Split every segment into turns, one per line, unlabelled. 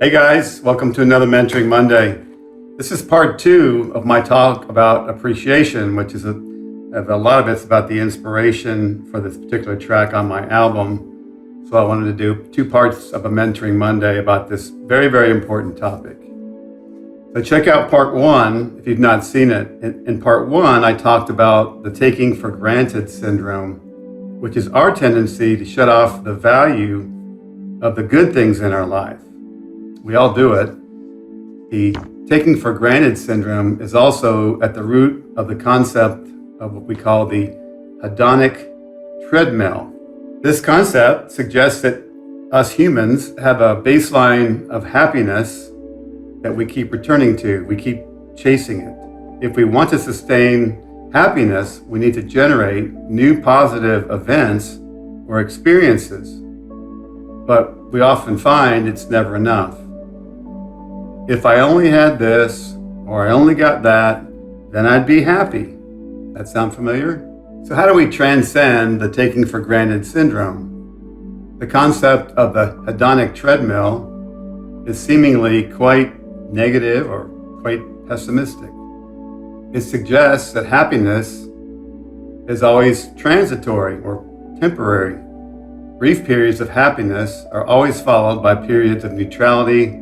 Hey guys, welcome to another Mentoring Monday. This is part 2 of my talk about appreciation, which is a lot of it's about the inspiration for this particular track on my album. So I wanted to do 2 parts of a Mentoring Monday about this very, very important topic. So check out part 1 if you've not seen it. In part 1, I talked about the taking for granted syndrome, which is our tendency to shut off the value of the good things in our life. We all do it. The taking for granted syndrome is also at the root of the concept of what we call the hedonic treadmill. This concept suggests that us humans have a baseline of happiness that we keep returning to. We keep chasing it. If we want to sustain happiness, we need to generate new positive events or experiences. But we often find it's never enough. If I only had this, or I only got that, then I'd be happy. That sound familiar? So how do we transcend the taking for granted syndrome? The concept of the hedonic treadmill is seemingly quite negative or quite pessimistic. It suggests that happiness is always transitory or temporary. Brief periods of happiness are always followed by periods of neutrality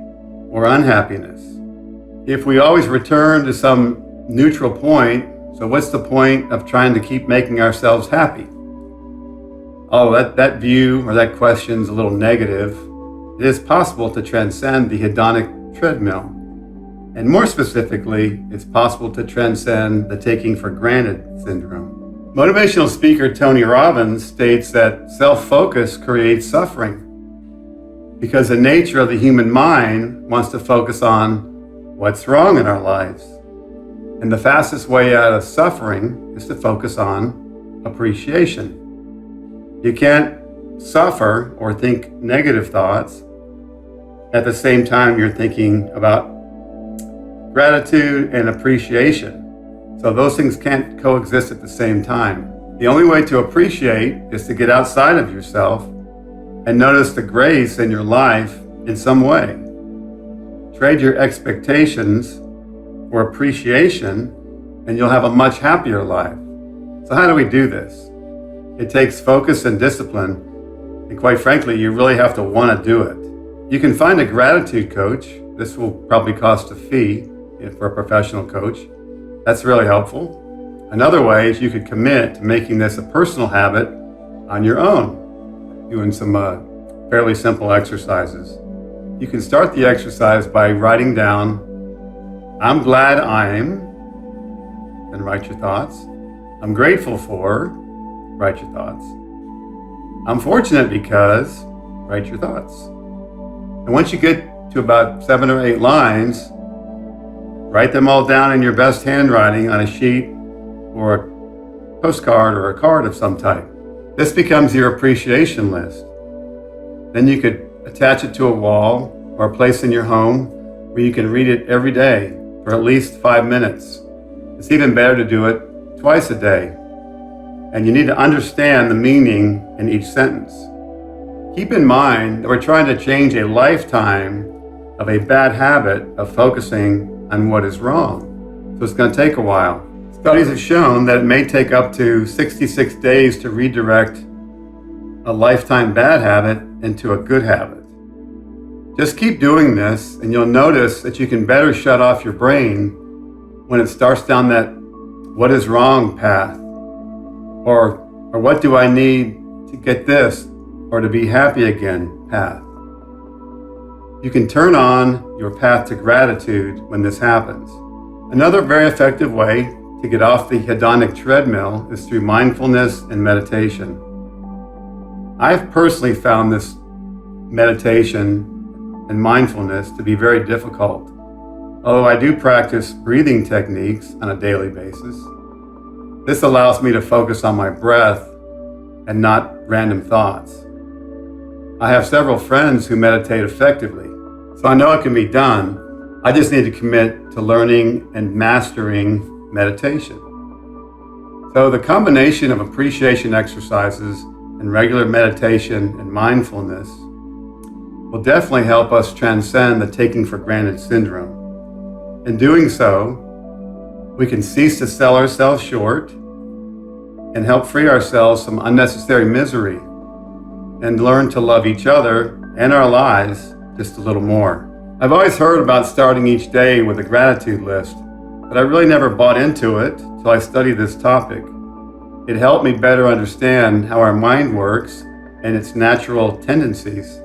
or unhappiness. If we always return to some neutral point, so what's the point of trying to keep making ourselves happy? Although that view or that question is a little negative, it is possible to transcend the hedonic treadmill. And more specifically, it's possible to transcend the taking for granted syndrome. Motivational speaker Tony Robbins states that self-focus creates suffering, because the nature of the human mind wants to focus on what's wrong in our lives. And the fastest way out of suffering is to focus on appreciation. You can't suffer or think negative thoughts at the same time you're thinking about gratitude and appreciation. So those things can't coexist at the same time. The only way to appreciate is to get outside of yourself and notice the grace in your life in some way. Trade your expectations for appreciation, and you'll have a much happier life. So how do we do this? It takes focus and discipline, and quite frankly, you really have to want to do it. You can find a gratitude coach. This will probably cost a fee for a professional coach. That's really helpful. Another way is you could commit to making this a personal habit on your own, doing some fairly simple exercises. You can start the exercise by writing down, I'm glad I'm, and write your thoughts. I'm grateful for, write your thoughts. I'm fortunate because, write your thoughts. And once you get to about 7 or 8 lines, write them all down in your best handwriting on a sheet or a postcard or a card of some type. This becomes your appreciation list. Then you could attach it to a wall or a place in your home where you can read it every day for at least 5 minutes. It's even better to do it twice a day. And you need to understand the meaning in each sentence. Keep in mind that we're trying to change a lifetime of a bad habit of focusing on what is wrong. So it's going to take a while. Studies have shown that it may take up to 66 days to redirect a lifetime bad habit into a good habit. Just keep doing this and you'll notice that you can better shut off your brain when it starts down that what is wrong path, or what do I need to get this or to be happy again path. You can turn on your path to gratitude when this happens. Another very effective way to get off the hedonic treadmill is through mindfulness and meditation. I've personally found this meditation and mindfulness to be very difficult, although I do practice breathing techniques on a daily basis. This allows me to focus on my breath and not random thoughts. I have several friends who meditate effectively, so I know it can be done. I just need to commit to learning and mastering meditation. So the combination of appreciation exercises and regular meditation and mindfulness will definitely help us transcend the taking for granted syndrome. In doing so, we can cease to sell ourselves short and help free ourselves from unnecessary misery and learn to love each other and our lives just a little more. I've always heard about starting each day with a gratitude list, but I really never bought into it till I studied this topic. It helped me better understand how our mind works and its natural tendencies,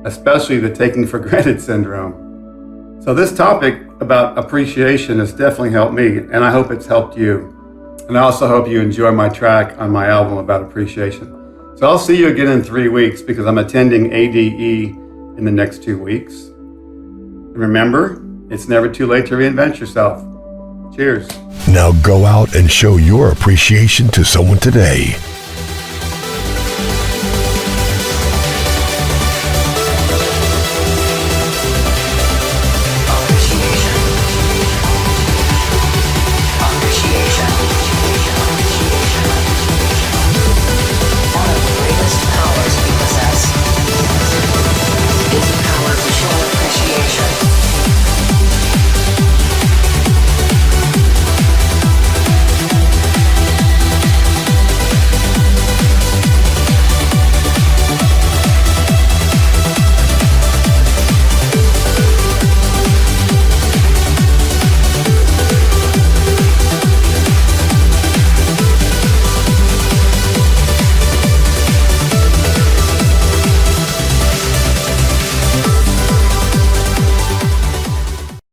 especially the taking for granted syndrome. So this topic about appreciation has definitely helped me, and I hope it's helped you. And I also hope you enjoy my track on my album about appreciation. So I'll see you again in 3 weeks because I'm attending ADE in the next 2 weeks. And remember, it's never too late to reinvent yourself. Cheers.
Now go out and show your appreciation to someone today.